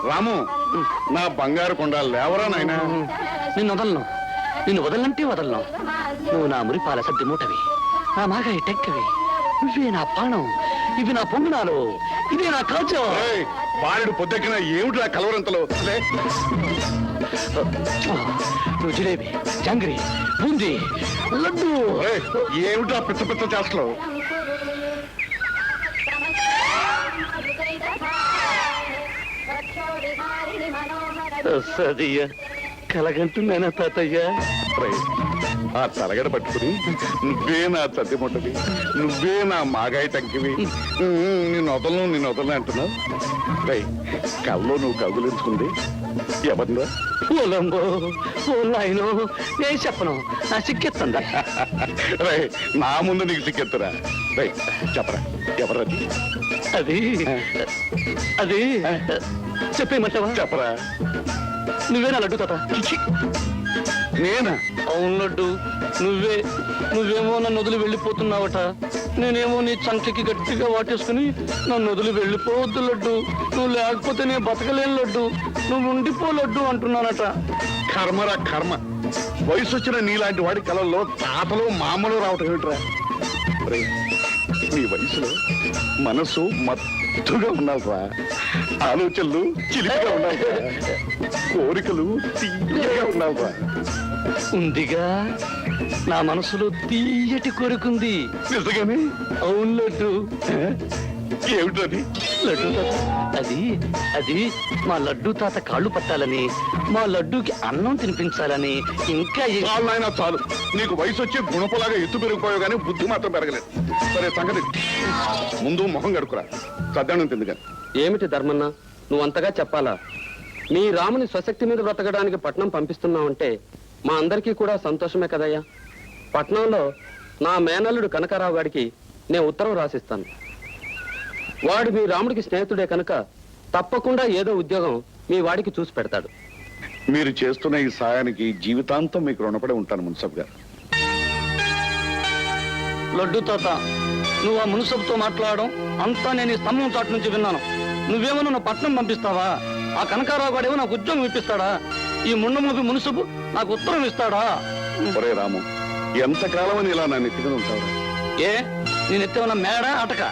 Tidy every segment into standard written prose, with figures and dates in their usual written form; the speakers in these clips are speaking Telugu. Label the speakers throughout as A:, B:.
A: రాము నా బంగారు కొండ లేవరా నాయనా.
B: నిన్ను వదలంటే వదలను. నువ్వు నా మురిపాల సద్ది మూటవి, నా మాగాయి టెక్కవి, నువ్వే నా పాణం, ఇవి నా పొంగునాలు, ఇదే నా కాచో.
A: బాలుడు పొద్దెక్కిన ఏమిటి కలవరంతలో?
B: నువ్వు జిలేబీ, జంగ్రీ, బూందీ, లడ్డు
A: ఏమిటా పిచ్చ పిచ్చ చేస్తలో?
B: సదయ్య కలగంటున్నానా తాతయ్య?
A: ఆ తలగడ పట్టుకుని నువ్వే నా చద్ది ముట్టది, నువ్వే నా మాగాయి టంకివి, నిన్ను వదలను అంటున్నావు. కల్లో నువ్వు కగులించుకుంది ఎవరిదా?
B: ఓలంబో ఓలాయనో నేను చెప్పను, నా సిక్కెత్తందా?
A: నా ముందు నీకు సిక్కెత్తురా? చెప్పరా ఎవరది?
B: అది అది చెప్పేయమంటావా?
A: చెప్పరా.
B: నువ్వేనా లడ్డు తాత?
A: నేనా?
B: అవును లడ్డు, నువ్వేమో నన్ను వదిలి వెళ్ళిపోతున్నావట, నేనేమో నీ చంకకి గట్టిగా వాటేసుకుని నన్ను వదిలి వెళ్ళిపోవద్దు లడ్డు, నువ్వు లేకపోతే నేను బతకలేను లడ్డు, నువ్వు ఉండిపో లడ్డు అంటున్నానట.
A: కర్మరా కర్మ. వయసు వచ్చిన నీలాంటి వాడి కళల్లో తాతలు మామలు రావటం ఏమిట్రా? నీ వయసులో మనసు మత్తుగా ఉన్నావురా, ఆలోచనలు చిలిపిగా ఉన్నావురా, కోరికలు తీయగా ఉన్నావురా.
B: ఉందిగా, నా మనసులో తీయటి కోరికుంది.
A: నిజంగానే?
B: అవును లడ్డు.
A: ఏమిటది?
B: లడ్డు తాత, అది మా లడ్డు తాత కాళ్ళు పట్టాలని, మా లడ్డూకి అన్నం తినిపించాలని. ఇంకా
A: నాయన చాలు, నీకు వయసు వచ్చే గుణపలాగా ఎత్తు పెరిగిపోయావు కానీ బుద్ధి మాత్రం పెరగలేదు. సరే సంగతి ముందు మొహం గడుకురా, సద్దానం తిందిగా.
C: ఏమిటి ధర్మన్న, నువ్వు అంతగా చెప్పాలా? మీ రాముని స్వశక్తి మీద బ్రతకడానికి పట్నం పంపిస్తున్నావంటే మా అందరికీ కూడా సంతోషమే కదయ్యా. పట్నంలో నా మేనల్లుడు కనకారావు గారికి నేను ఉత్తరం రాసిస్తాను. వాడు మీ రాముడికి స్నేహితుడే కనుక తప్పకుండా ఏదో ఉద్యోగం మీ వాడికి చూసి పెడతాడు.
A: మీరు చేస్తున్న ఈ సాయానికి జీవితాంతం మీకు రుణపడి ఉంటాను మున్సబ్ గారు.
B: లడ్డు తాత, నువ్వు ఆ మున్సబ్తో మాట్లాడడం అంతా నేను ఈ స్తంభం చాటు నుంచి విన్నాను. నువ్వేమో నన్ను పట్నం పంపిస్తావా? ఆ కనకారావు గాడేమో నాకు ఉద్యోగం ఇప్పిస్తాడా? ఈ ముండమూపి మున్సబు నాకు ఉత్తరం ఇస్తాడా?
A: ఒరే రాము, ఎంతకాలం అని ఇలా నన్ను ఎత్తుకుని ఉంటావు?
B: ఏ, నేను ఎత్తేమన్నా మేడ అటక?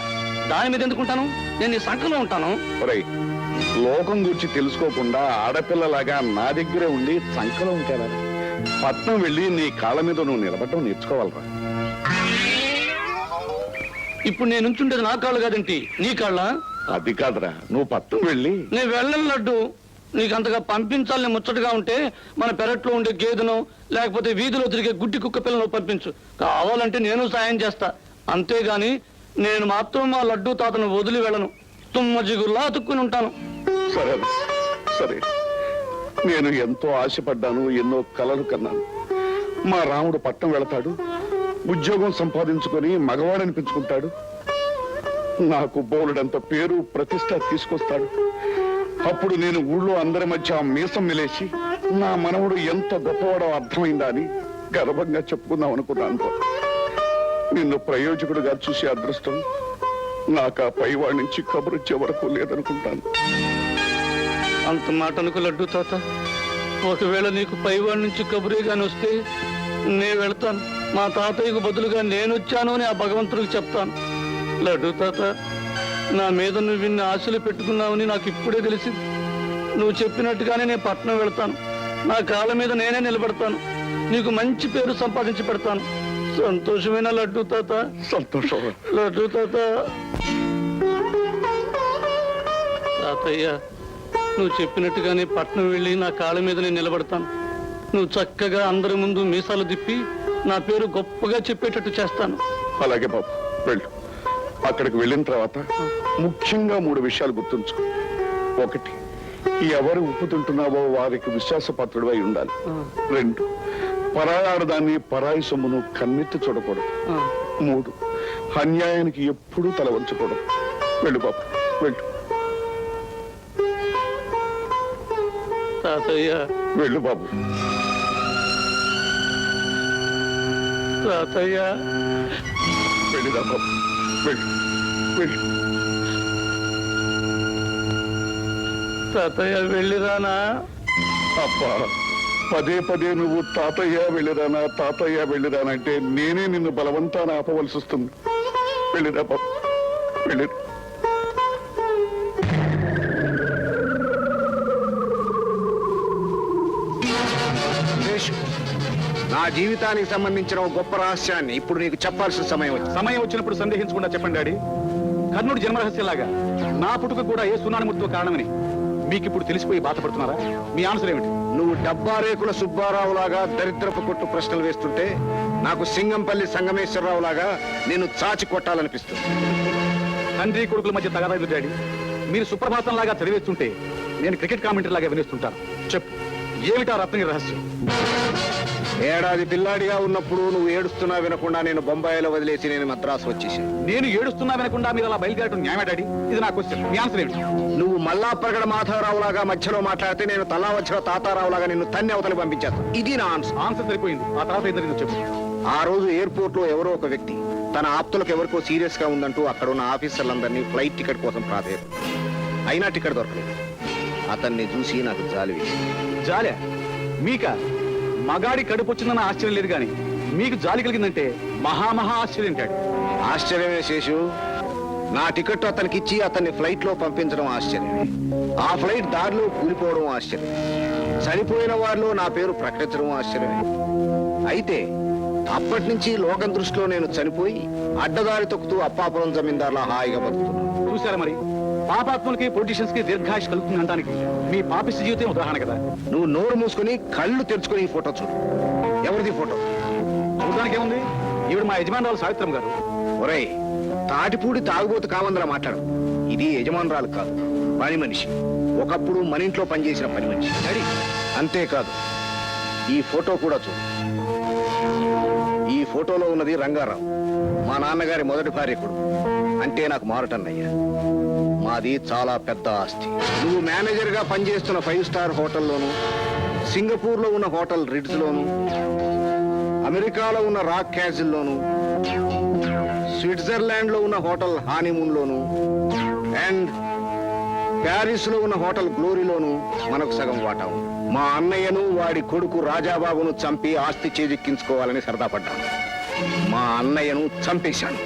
B: దాని మీద ఎందుకుంటాను? నేను నీ సంఖలో ఉంటాను.
A: ఒరే, లోకం గురించి తెలుసుకోకుండా ఆడపిల్లలాగా నా దగ్గరే ఉండి సంఖలో ఉంటారా? పట్నం వెళ్ళి నీ కాళ్ళ మీద నువ్వు నిలబడటం నేర్చుకోవాలరా.
B: ఇప్పుడు నేను నుంచుండేది నా కాళ్ళు కాదేంటి, నీ కాళ్ళ?
A: అది కాదురా, నువ్వు పట్నం వెళ్ళి.
B: నేను వెళ్ళను లడ్డు. నీకు అంతగా పంపించాలని ముచ్చటగా ఉంటే మన పెరట్లో ఉండే గేదెను, లేకపోతే వీధిలో తిరిగే గుడ్డి కుక్క పిల్లను పంపించు. కావాలంటే నేను సాయం చేస్తా. అంతేగాని నేను మాత్రం మా లడ్డు తాతను వదిలి వెళ్ళను. తుమ్మ జిగుల్లా అతుక్కుని ఉంటాను.
A: సరే సరే, నేను ఎంతో ఆశపడ్డాను, ఎన్నో కలలు కన్నాను. మా రాముడు పట్నం వెళతాడు, ఉద్యోగం సంపాదించుకొని మగవాడనిపించుకుంటాడు, నాకు బోలెడంత పేరు ప్రతిష్ట తీసుకొస్తాడు. అప్పుడు నేను ఊళ్ళో అందరి మధ్య మీసం మిలేసి నా మనవుడు ఎంత గొప్పవాడో అర్థమైందా అని గర్వంగా చెప్పుకుందాం అనుకున్నాను. నిన్ను ప్రయోజకుడుగా చూసే అదృష్టం నాకు ఆ పైవాడి నుంచి కబురొచ్చే వరకు లేదనుకుంటాను.
B: అంత మాట అనుకు లడ్డు తాత. ఒకవేళ నీకు పైవాడి నుంచి కబురేగాని వస్తే నేను వెళ్తాను. మా తాతయ్యకు బదులుగా నేను వచ్చాను అని ఆ భగవంతుడికి చెప్తాను. లడ్డు తాత, నా మీద నువ్వు ఇన్ని ఆశలు పెట్టుకున్నావని నాకు ఇప్పుడే తెలిసింది. నువ్వు చెప్పినట్టుగానే నేను పట్నం వెళ్తాను. నా కాళ్ళ మీద నేనే నిలబడతాను. నీకు మంచి పేరు సంపాదించి పెడతాను. సంతోషమైన లడ్డు తాత?
A: సంతోషం
B: లడ్డు తాత. తాతయ్య, నువ్వు చెప్పినట్టుగానే పట్నం వెళ్ళి నా కాళ్ళ మీద నేను నిలబడతాను. నువ్వు చక్కగా అందరి ముందు మీసాలు తిప్పి నా పేరు గొప్పగా చెప్పేటట్టు చేస్తాను.
A: అలాగే బాబు, వెళ్ళు. అక్కడికి వెళ్ళిన తర్వాత ముఖ్యంగా 3 విషయాలు గుర్తుంచుకో. 1, ఎవరు ఉప్పు తింటున్నావో వారికి విశ్వాసపాత్రుడు అయి ఉండాలి. 2, పరాయి ఆడదాన్ని పరాయి సొమ్మును కన్నెత్తి చూడకూడదు. 3, అన్యాయానికి ఎప్పుడూ తల వంచకూడదు. వెళ్ళు బాబు, వెళ్ళు.
B: తాతయ్య,
A: వెళ్ళు బాబు.
B: తాతయ్య,
A: వెళ్ళిరా బాబు, వెళ్ళు వెళ్ళు.
B: తాతయ్య వెళ్ళిరానా?
A: అబ్బా, పదే పదే నువ్వు తాతయ్య వెళ్ళిరానా తాతయ్య వెళ్ళిరానంటే నేనే నిన్ను బలవంతాన ఆపవలసి వస్తుంది. వెళ్ళిరా బాబు, వెళ్ళిరా.
D: నా జీవితానికి సంబంధించిన ఒక గొప్ప రహస్యాన్ని ఇప్పుడు నీకు చెప్పాల్సిన సమయం వచ్చింది.
E: సమయం వచ్చినప్పుడు సందేహించకుండా చెప్పండి డాడీ. కర్ణుడి జన్మరహస్యంలాగా నా పుట్టుక కూడా ఏ సున్నానుమూర్తితో కారణమని మీకు ఇప్పుడు తెలిసిపోయి బాధపడుతున్నారా? మీ ఆన్సర్ ఏమిటి?
D: నువ్వు డబ్బా రేకుల సుబ్బారావు లాగా దరిద్రపు కొట్టు ప్రశ్నలు వేస్తుంటే నాకు సింగంపల్లి సంగమేశ్వరరావు లాగా నేను చాచి కొట్టాలనిపిస్తుంది.
E: తండ్రి కొడుకుల మధ్య తగాదాలు డాడీ. మీరు సుప్రభాతం లాగా చదివేస్తుంటే నేను క్రికెట్ కామెంటరీ లాగా వినేస్తుంటాను. చెప్పు, ఏమిటా రత్నగిరి రహస్యం?
D: ఏడాది పిల్లాడిగా ఉన్నప్పుడు నువ్వు ఏడుస్తున్నా వినకుండా నేను బొంబాయిలో వదిలేసి నేను మద్రాసు వచ్చేసాను.
E: నేను ఏడుస్తున్నా వినకుండా మీరు అలా బయలుదేరటం న్యాయమే డాడీ? ఇది నా క్వశ్చన్. మీ ఆన్సర్ ఏమిటి?
D: నువ్వు మల్లాప్రగడ మాధవరావు లాగా మధ్యలో మాట్లాడితే నేను తల్లా వచ్చిన తాతారావు లాగా నిన్ను తన్ని అవతలి పంపించేస్తాను. ఇది నా ఆన్సర్.
E: ఆన్సర్ సరిపోయింది. ఆ తర్వాత ఏం జరిగిందో చెప్పు.
D: ఆ రోజు ఎయిర్పోర్ట్ లో ఎవరో ఒక వ్యక్తి తన ఆప్తులకు ఎవరికో సీరియస్ గా ఉందంటూ అక్కడ ఉన్న ఆఫీసర్లందరినీ ఫ్లైట్ టికెట్ కోసం ప్రాధేయపడ్డాడు. అయినా టికెట్ దొరకలేదు. అతన్ని చూసి నాకు జాలి వేసింది.
E: జాలే మీక? మగాడి కడుపు వచ్చిందన్న ఆశ్చర్యం లేదు కానీ మీకు జాలి కలిగిందంటే మహా ఆశ్చర్యం డాడీ.
D: ఆశ్చర్యమే శేషు. నా టికెట్ అతనికి ఇచ్చి అతన్ని ఫ్లైట్ లో పంపించడం ఆశ్చర్యమే. ఆ ఫ్లైట్ దారిలో కూలిపోవడం ఆశ్చర్యమే. చనిపోయిన వారిలో నా పేరు ప్రకటించడం ఆశ్చర్యమే. అయితే అప్పటి నుంచి లోకం దృష్టిలో నేను చనిపోయి అడ్డదారి తొక్కుతూ అప్పాపురం జమీందార్లా హాయిగా బతుకుతున్నాను.
E: చూసారా మరి, పాపాత్ములకి పొలిటీషియన్స్ కి దీర్ఘాయుష్ కలుగుతుంది అనడానికి మీ పాపిష్టి జీవితం ఉదాహరణ కదా.
D: నువ్వు నోరు మూసుకుని కళ్ళు తెరుచుకుని ఈ ఫోటో చూడు. ఎవరిది ఫోటో?
E: చూడడానికి ఏముంది? ఈవిడ మా యజమానురాలు సావిత్రం గారు.
D: ఒరేయ్, తాటిపూడి తాగుబోతు కావందరా మాట్లాడు. ఇది యజమానురాలు కాదు, పని మనిషి. ఒకప్పుడు మన ఇంట్లో పనిచేసిన పని మనిషి.
E: డాడీ,
D: అంతేకాదు, ఈ ఫోటో కూడా చూడు. ఈ ఫోటోలో ఉన్నది రంగారావు, మా నాన్నగారి మొదటి భార్య కొడుకు. అంటే నాకు మారటన్నయ్యా. మాది చాలా పెద్ద ఆస్తి. నువ్వు మేనేజర్ గా పనిచేస్తున్న 5 స్టార్ హోటల్లోను, సింగపూర్ లో ఉన్న హోటల్ రిడ్స్ లోను, అమెరికాలో ఉన్న రాక్ క్యాజిల్ లోను, స్విట్జర్లాండ్ లో ఉన్న hotel honeymoon loan, and Paris లో ఉన్న హోటల్ గ్లోరీలోను మనకు సగం వాటా ఉంది. మా అన్నయ్యను వాడి కొడుకు రాజాబాబును చంపి ఆస్తి చేజిక్కించుకోవాలని సరదా పడ్డాను. మా అన్నయ్యను చంపేశాను.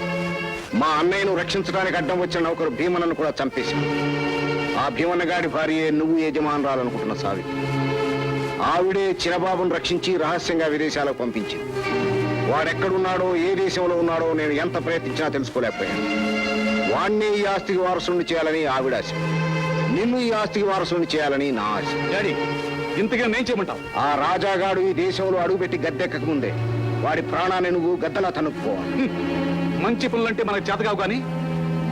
D: మా అన్నయ్యను రక్షించడానికి అడ్డం వచ్చిన నౌకరు భీమన్నను కూడా చంపేశాను. ఆ భీమన్న గారి భార్యే నువ్వు యజమానురాలనుకుంటున్న సావిత్రి. ఆవిడే చిరబాబును రక్షించి రహస్యంగా విదేశాలకు పంపించింది. వాడెక్కడున్నాడో, ఏ దేశంలో ఉన్నాడో నేను ఎంత ప్రయత్నించినా తెలుసుకోలేకపోయాను. వాణ్ణి ఈ ఆస్తికి వారసుని చేయాలని ఆవిడ ఆశ. నిన్ను ఈ ఆస్తికి వారసుని చేయాలని నా ఆశ.
E: డాడీ, ఇంతగా నేను చేయమంటావు?
D: ఆ రాజాగాడు ఈ దేశంలో అడుగుపెట్టి గద్దెక్కక ముందే వాడి ప్రాణాన్ని నువ్వు గద్దలా తనుక్కోవాలి.
E: మంచి పనులంటే మనకు చేతకావు కానీ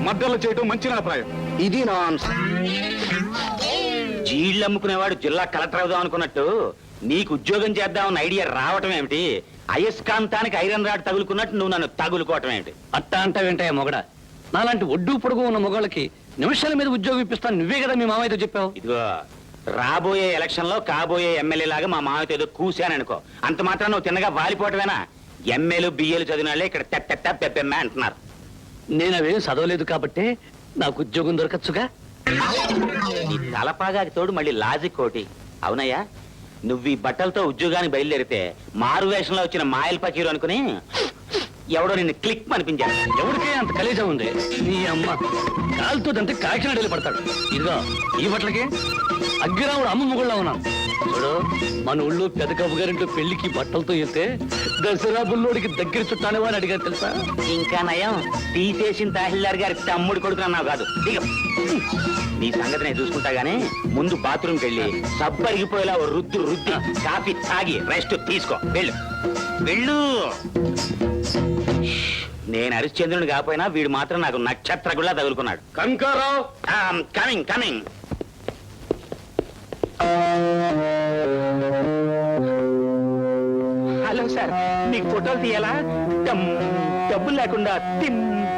E: మద్దలు చేయడం మంచి అభిప్రాయం.
D: ఇది నా ఆన్సర్.
F: జీళ్ళు అమ్ముకునేవాడు జిల్లా కలెక్టర్ అవుదాం అనుకున్నట్టు నీకు ఉద్యోగం చేద్దామన్న ఐడియా రావటం ఏమిటి? అయస్కాంతానికి ఐరన్ రాడ్ తగులుకున్నట్టు నువ్వు నన్ను తగులుకోవటం ఏమిటి?
B: అట్టా అంటావేంటయ్యా మొగడ? నాలాంటి ఒడ్డు పొడుగు ఉన్న మొగాళ్ళకి నిమిషాల మీద ఉద్యోగం ఇప్పిస్తాను నువ్వే కదా మీ మామయ్యతో చెప్పావు.
F: ఇదిగో, రాబోయే ఎలక్షన్ లో కాబోయే ఎమ్మెల్యే లాగా మా మామయ్యతో ఏదో కూశాననుకో, అంత మాత్రం నువ్వు తిన్నగా వాలిపోవటమేనా? ఎమ్మెల్యేలు బియ్యలు చదివిన వాళ్ళే ఇక్కడ తెట్ట పెప్పెమ్మే అంటున్నారు.
B: నేను అవేం చదవలేదు కాబట్టి నాకు ఉద్యోగం దొరకచ్చుగా.
F: ఈ తలపాగాకి తోడు మళ్ళీ లాజిక్ కోటి. అవునయ్యా, నువ్వు ఈ బట్టలతో ఉద్యోగానికి బయలుదేరితే మారు వేషంలో వచ్చిన మాయల్ పకీరు అనుకుని ఎవడో నిన్ను క్లిక్ అనిపించాడు.
B: ఎవరికే అంత కలేజా ఉంది? నీ అమ్మ కాలుతో దంతే కాకినాడ వెళ్ళి పడతాడు. ఇదిగో ఈ బట్టలకి అగ్గిరాముడు అమ్మ ముగుళ్ళ ఉన్నాను. చూడు, మన ఊళ్ళో పెద్ద కబ్బు గారింటో పెళ్లికి బట్టలతో వెళ్తే దసరా బుల్లోడికి దగ్గర చుట్టానేవా అని అడిగారు తెలుసా?
F: ఇంకా నయం, తీసేసిన తహసీల్దార్ గారి తమ్ముడు కొడుకు అన్నావు కాదు. దిగ. నీ సంగతి నేను చూసుకుంటా గానీ ముందు బాత్రూమ్కి వెళ్ళి సబ్బు అరిగిపోయేలా ఓ రుద్ది కాఫీ తాగి రెస్ట్ తీసుకో. వెళ్ళు. నేను హరిశ్చంద్రుని కాకపోయినా వీడు మాత్రం నాకు నక్షత్రగుళ్ళ తగులుకున్నాడు.
B: కంకారావు,
F: కమింగ్. హలో సార్, నీకు ఫోటోలు తీయాలా? డబ్బులు లేకుండా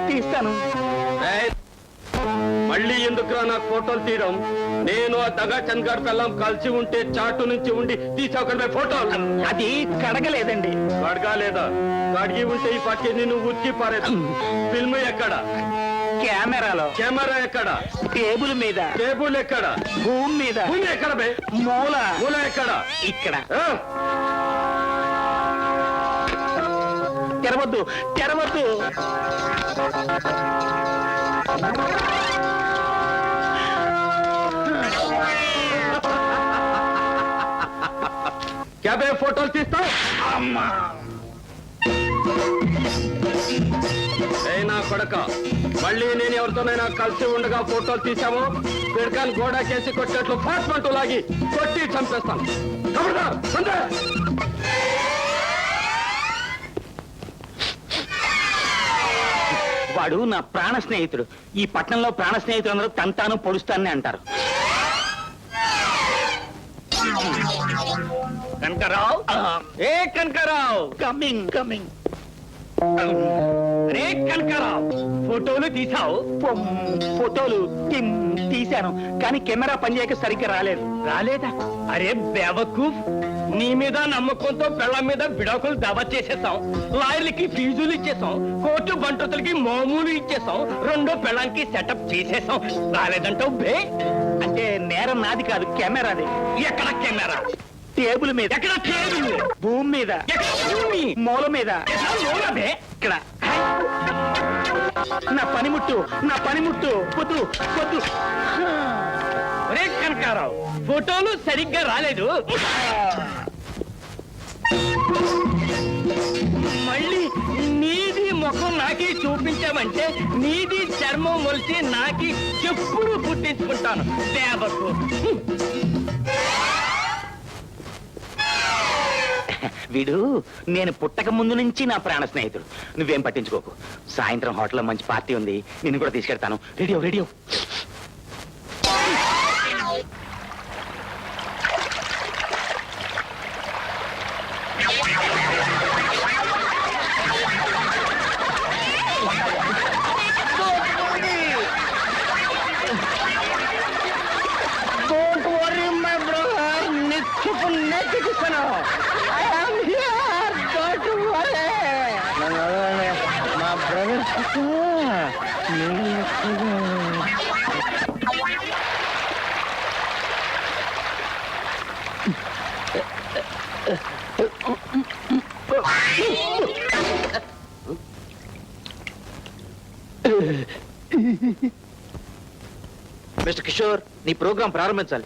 F: తీస్తాను.
B: మళ్ళీ ఎందుకురా నాకు ఫోటోలు తీయడం? నేను ఆ దగా చంద్గారు పిల్లం కలిసి ఉంటే చాటు నుంచి ఉండి తీసావు ఫోటోలు.
F: అది కడగలేదండి.
B: కడగాలేదా? కడిగి ఉంటే ఈ పట్టి నిన్ను ఉచ్చి పారేది. ఫిల్మ్ ఎక్కడ?
F: కెమెరాలో.
C: కెమెరా ఎక్కడ?
F: టేబుల్ మీద.
C: టేబుల్ ఎక్కడ?
F: భూమి మీద.
C: భూమి ఎక్కడ బే?
F: మూల.
C: మూల ఎక్కడ?
F: ఇక్కడ.
C: ఆ?
F: తెరవద్దు, తెరవద్దు.
C: క్యాబే ఫోటోలు తీస్తావు? నా కొడక, మళ్ళీ నేను ఎవరితోనైనా కలిసి ఉండగా ఫోటోలు తీసాము, పిడకాన్ని గోడాకేసి కొట్టేట్లు ఫాస్ట్మంటూ లాగి కొట్టి చంపేస్తాను. ఖబర్దార్, సందే!
F: వాడు నా ప్రాణ స్నేహితుడు. ఈ పట్టణంలో ప్రాణ స్నేహితులు అందరూ తంతాను పొడుస్తానని అంటారు. కనకరావు,
C: ఏ కనకరావు,
F: కమింగ్ కమింగ్.
C: రే కనకరావు, ఫోటోలు తీసావు?
F: ఫోటోలు తీశాను, కానీ కెమెరా పనిచేయక సరిగ్గా రాలేదు.
C: రాలేదా? అరే బేవకూఫ్, నీ మీద నమ్మకంతో పిల్లల మీద విడాకులు దావా చేసేసాం, లాయర్లకి ఫీజులు ఇచ్చేసాం, కోర్టు బంటుతులకి మామూలు ఇచ్చేసాం, రెండో పిల్లలకి సెటప్ చేసేసాం. రాలేదంటావు బే?
F: అంటే నేరం నాది కాదు, కెమెరాది.
C: ఎక్కడ కెమెరా?
F: టేబుల్ మీద.
C: ఎక్కడ టేబుల్?
F: భూమి మీద.
C: ఎక్కడ భూమి?
F: మూల మీద.
C: ఎక్కడ మూల బే?
F: ఇక్కడ. నా పనిముట్టు, నా పనిముట్టు. వద్దు వద్దు.
C: ఒరే కనకారావు, ఫోటోలు సరిగ్గా రాలేదు. మళ్ళీ నీది ముఖం నాకి చూపించామంటే నీది చర్మం మొలిచి నాకి చెప్పుడు పుట్టించుకుంటాను. దేవకు
F: వీడు నేను పుట్టక ముందు నుంచి నా ప్రాణ స్నేహితుడు. నువ్వేం పట్టించుకోకు. సాయంత్రం హోటల్లో మంచి పార్టీ ఉంది, నిన్ను కూడా తీసుకెళ్తాను. Ready ready. మిస్టర్ కిషోర్, నీ ప్రోగ్రాం ప్రారంభించాలి.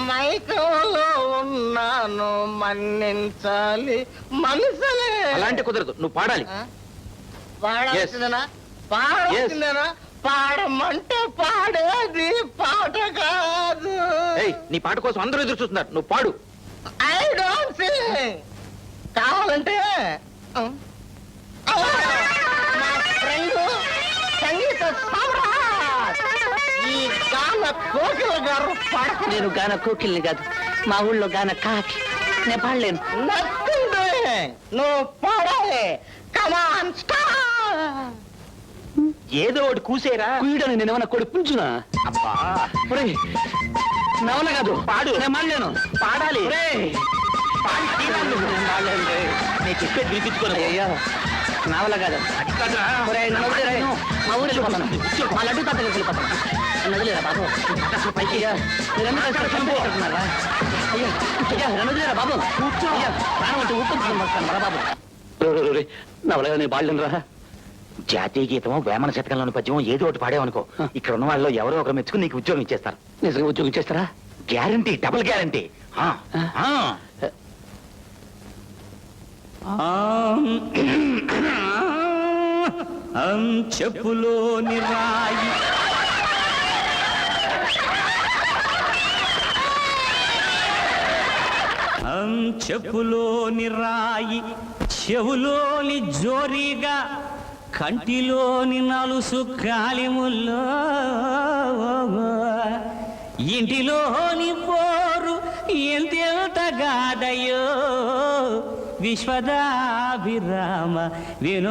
G: మైకంలో ఉన్నాను, మన్నించాలి మనసులే.
F: అలాంటి కుదరదు, నువ్వు పాడాలి.
G: పాడాల్సిందేనా? పాడాల్సిందేనా? పాడమంటే పాడేది పాట కాదు.
F: ఏయ్, నీ పాట కోసం అందరూ ఎదురు చూస్తున్నారు, నువ్వు పాడు.
G: I don't Singh. కావాలంటే నా ఫ్రెండ్ సంగీత సమ్రాట్ ఈ గాన కోకిల గారు పాడక.
H: నేను గాన కోకిల్ని కాదు, మా ఊళ్ళో గాన కాకి. నేను పాడలేను.
G: Nothing doing. నువ్వు పాడాలి. Come on start.
F: ఏదో ఒకటి కూసేరా.
H: కుయ్యడని నేను ఏమన్నా కొడుకుంటున్నా?
F: అబ్బా,
H: ఒరేయ్, నవల కాదు,
F: పాడు.
H: నేను పాడలేను.
F: పాడాలి.
H: ఒరేయ్,
F: పాడి తీరాలి.
H: నేను పాడలేను రే.
F: నేను చెప్పేది వినిపించుకోను.
H: అయ్యో, నవల కాదు. ఒరేయ్, నన్ను వదిలేరా. మా ఊరు వెళ్ళిపోతాను. మా లడ్డు తాత దగ్గరికి వెళ్ళిపోతాను. నన్ను వదిలేరా బాబు. అసలు పైకి అయ్యా, మీరంతా కలిసి చంపేస్తున్నారా? అయ్యా అయ్యా, నన్ను వదిలేరా బాబు. అయ్యా, ప్రాణం అంటే ఊపిరి వస్తాను రా బాబు. నవల నేను పాడలేను రా.
F: జాతీయ గీతమో వేమన శతకంలోని పద్యమో ఏదో ఒకటి పాడేవనుకో, ఇక్కడ ఉన్న వాళ్ళు ఎవరో ఒకరు మెచ్చుకుని నీకు ఉద్యోగం ఇచ్చేస్తారు.
H: నిజంగా ఉద్యోగం చేస్తారా?
F: Guarantee, double guarantee.
B: చెప్పులోని రాయి చెప్పులోని రాయి, చెవులోని జోరీగా, కంటిలోని నలుసు కాలిముల్లో, ఇంటిలోని పోరు ఎంతెంతగాదయో విశ్వదాభిరామ విను